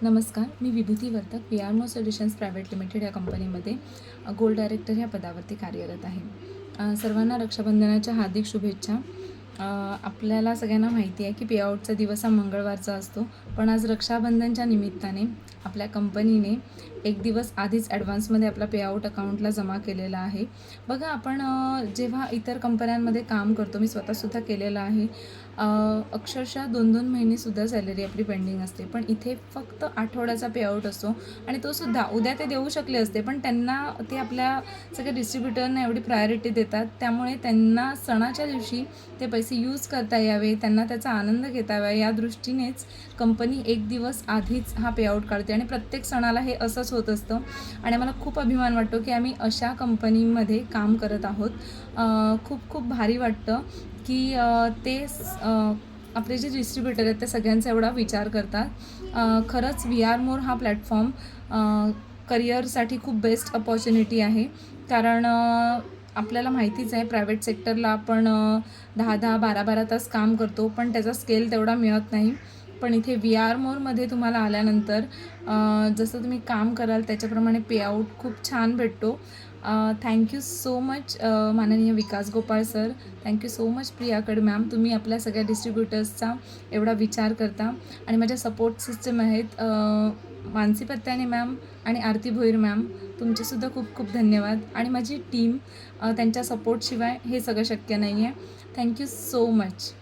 नमस्कार, मी Vibhuti Vartak VRMO solutions private limited या कंपनीमध्ये गोल्ड डायरेक्टर ह्या पदावरती कार्यरत आहे. सर्वांना रक्षाबंधनाच्या हार्दिक शुभेच्छा. आपल्याला सगळ्यांना माहिती आहे की पेआउटचा दिवस हा मंगळवारचा असतो, पण आज रक्षाबंधनच्या निमित्ताने आपल्या कंपनीने एक दिवस आधीच ॲडव्हान्समध्ये आपला पेआउट अकाउंटला जमा केलेला आहे. बघा, आपण जेव्हा इतर कंपन्यांमध्ये काम करतो, मी स्वतःसुद्धा केलेलं आहे, अक्षरशः 2-2 महिनेसुद्धा सॅलरी आपली पेंडिंग असते, पण इथे फक्त आठवड्याचा पेआउट असतो आणि तोसुद्धा उद्या ते देऊ शकले असते, पण त्यांना ते आपल्या सगळ्या डिस्ट्रीब्युटरना एवढी प्रायोरिटी देतात, त्यामुळे त्यांना सणाच्या दिवशी ते पैसे यूज करता यावे, त्यांना त्याचा आनंद घेता यावा या दृष्टीनेच कंपनी एक दिवस आधीच हा पेआउट काढते आणि प्रत्येक सणाला हे असंच होत असतं आणि मला खूप अभिमान वाटतो की आम्ही अशा कंपनीमध्ये काम करत आहोत. खूप खूप भारी वाटतं की ते आपले जे डिस्ट्रीब्युटर आहेत ते सगळ्यांचा एवढा विचार करतात. खरंच VRMO हा प्लॅटफॉर्म करिअरसाठी खूप बेस्ट अपॉर्च्युनिटी आहे, कारण आपल्याला माहितीच आहे प्रायव्हेट सेक्टरला आपण 10-10, 12-12 तास काम करतो, पण त्याचा स्केल तेवढा मिळत नाही. पण इथे VRMOमध्ये तुम्हाला आल्यानंतर जसं तुम्ही काम कराल त्याच्याप्रमाणे पेआउट खूप छान भेटतो. थँक्यू सो मच माननीय Vikas Gopal sir, thank you so much प्रियाकड मॅम, तुम्ही आपल्या सगळ्या डिस्ट्रीब्युटर्सचा एवढा विचार करता. आणि माझ्या सपोर्ट सिस्टम आहेत मानसी पत्त्याने मॅम आणि आरती भोईर मॅम, तुमचेसुद्धा खूप खूप धन्यवाद. आणि माझी टीम, त्यांच्या सपोर्टशिवाय हे सगळं शक्य नाही आहे. Thank you so much.